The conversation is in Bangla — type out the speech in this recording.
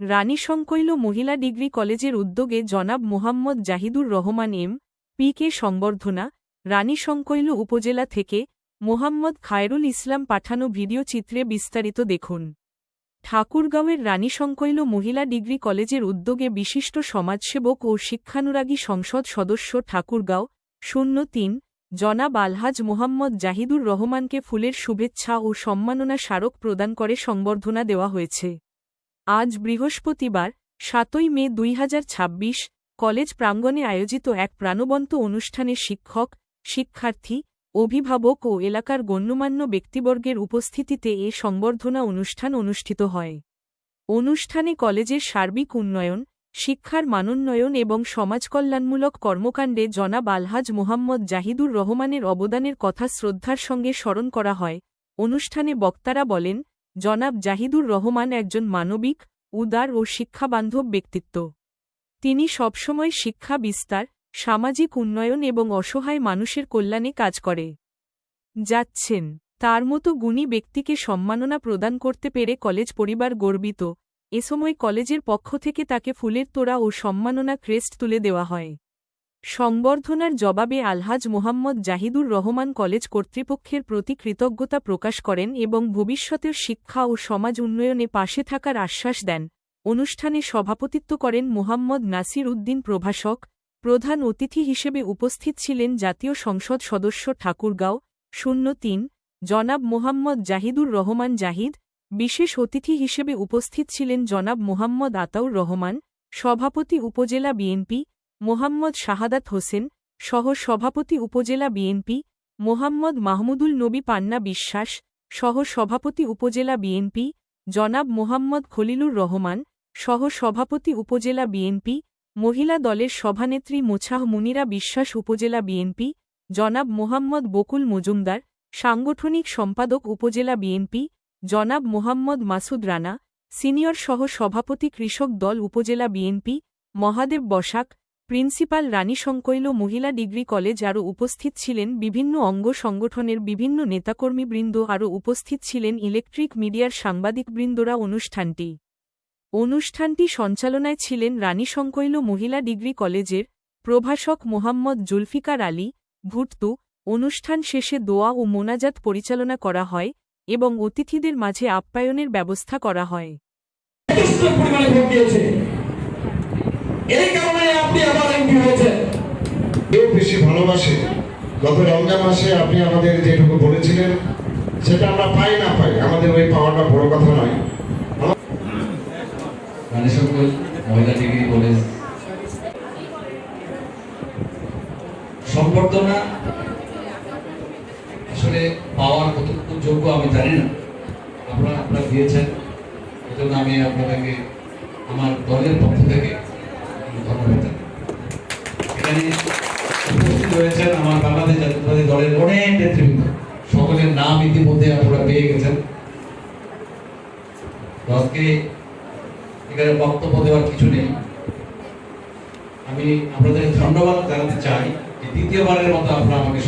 রানীশংকৈল মহিলা ডিগ্রি কলেজের উদ্যোগে জনাব মোহাম্মদ জাহিদুর রহমান এম.পি.কে সংবর্ধনা। রানীশংকৈল উপজেলা থেকে মোহাম্মদ খায়রুল ইসলাম পাঠানো ভিডিও চিত্রে বিস্তারিত দেখুন। ঠাকুরগাঁওয়ের রানীশংকৈল মহিলা ডিগ্রি কলেজের উদ্যোগে বিশিষ্ট সমাজসেবক ও শিক্ষানুরাগী সংসদ সদস্য ঠাকুরগাঁও ০৩ জনাব আলহাজ মোহাম্মদ জাহিদুর রহমানকে ফুলের শুভেচ্ছা ও সম্মাননা স্মারক প্রদান করে সংবর্ধনা দেওয়া হয়েছে। আজ বৃহস্পতিবার ৭ই মে ২০২৬ কলেজ প্রাঙ্গণে আয়োজিত এক প্রাণবন্ত অনুষ্ঠানে শিক্ষক, শিক্ষার্থী, অভিভাবক ও এলাকার গণ্যমান্য ব্যক্তিবর্গের উপস্থিতিতে এ সংবর্ধনা অনুষ্ঠান অনুষ্ঠিত হয়। অনুষ্ঠানে কলেজের সার্বিক উন্নয়ন, শিক্ষার মানোন্নয়ন এবং সমাজকল্যাণমূলক কর্মকাণ্ডে জনাব আলহাজ মোহাম্মদ জাহিদুর রহমানের অবদানের কথা শ্রদ্ধার সঙ্গে স্মরণ করা হয়। অনুষ্ঠানে বক্তারা বলেন, জনাব জাহিদুর রহমান একজন মানবিক, উদার ও শিক্ষাবান্ধব ব্যক্তিত্ব। তিনি সবসময় শিক্ষা বিস্তার, সামাজিক উন্নয়ন এবং অসহায় মানুষের কল্যাণে কাজ করে যাচ্ছেন। তার মতো গুণী ব্যক্তিকে সম্মাননা প্রদান করতে পেরে কলেজ পরিবার গর্বিত। এ সময় কলেজের পক্ষ থেকে তাকে ফুলের তোড়া ও সম্মাননা ক্রেস্ট তুলে দেওয়া হয়। সংবর্ধনার জবাবে আলহাজ মোহাম্মদ জাহিদুর রহমান কলেজ কর্তৃপক্ষের প্রতি কৃতজ্ঞতা প্রকাশ করেন এবং ভবিষ্যতের শিক্ষা ও সমাজ উন্নয়নে পাশে থাকার আশ্বাস দেন। অনুষ্ঠানে সভাপতিত্ব করেন মোহাম্মদ নাসির উদ্দিন প্রভাষক। প্রধান অতিথি হিসেবে উপস্থিত ছিলেন জাতীয় সংসদ সদস্য ঠাকুরগাঁও ০৩ জনাব মোহাম্মদ জাহিদুর রহমান জাহিদ। বিশেষ অতিথি হিসেবে উপস্থিত ছিলেন জনাব মোহাম্মদ আতাউর রহমান, সভাপতি উপজেলা বিএনপি, মোহাম্মদ শাহাদাত হোসেন, সহ সভাপতি উপজেলা বিএনপি, মোহাম্মদ মাহমুদুল নবী পান্না বিশ্বাস, সহ সভাপতি উপজেলা বিএনপি, জনাব মোহাম্মদ খলিলুর রহমান, সহ সভাপতি উপজেলা বিএনপি, মহিলা দলের সভানেত্রী মোছাহ মুনিরা বিশ্বাস উপজেলা বিএনপি, জনাব মোহাম্মদ বকুল মজুমদার, সাংগঠনিক সম্পাদক উপজেলা বিএনপি, জনাব মোহাম্মদ মাসুদ রানা, সিনিয়র সহ সভাপতি কৃষক দল উপজেলা বিএনপি, মহাদেব বসাক, প্রিন্সিপাল রানীশংকৈল মহিলা ডিগ্রি কলেজ। আরও উপস্থিত ছিলেন বিভিন্ন অঙ্গ সংগঠনের বিভিন্ন নেতাকর্মীবৃন্দ। আরও উপস্থিত ছিলেন ইলেকট্রিক মিডিয়ার সাংবাদিকবৃন্দরা। অনুষ্ঠানটি সঞ্চালনায় ছিলেন রানীশংকৈল মহিলা ডিগ্রি কলেজের প্রভাষক মোহাম্মদ জুলফিকার আলী ভুট্টু। অনুষ্ঠান শেষে দোয়া ও মোনাজাত পরিচালনা করা হয় এবং অতিথিদের মাঝে আপ্যায়নের ব্যবস্থা করা হয়। এই কারণে আপনি আবার এমপি হয়েছেন। কেউ বেশি ভালোবাসে। গত রমজান মাসে আপনি আমাদের যেটুকু বলেছিলেন সেটা আমরা পাই না পাই, আমাদের ওই পাওয়াটা বড় কথা নয়। রানীশংকৈল মহিলা ডিগ্রি কলেজ সম্বর্ধনা আসলে পাওয়ার কতটুকু যোগ্য আমি জানি না, আপনারা দিয়েছেন, এজন্য আমি আপনাদেরকে আমার দলের পক্ষ থেকে ধন্যবাদ। এখানে উপস্থিত রয়েছেন আমার বাংলাদেশ জাতীয়তাবাদী দলের অনেক নেতৃবৃন্দ, সকলের নাম ইতিমধ্যে আপনারা পেয়ে গেছেন। আজকে এখানে বক্তব্য দেওয়ার কিছু নেই। আমি আপনাদের ধন্যবাদ জানাতে চাই যে দ্বিতীয়বারের মতো আপনারা আমাকে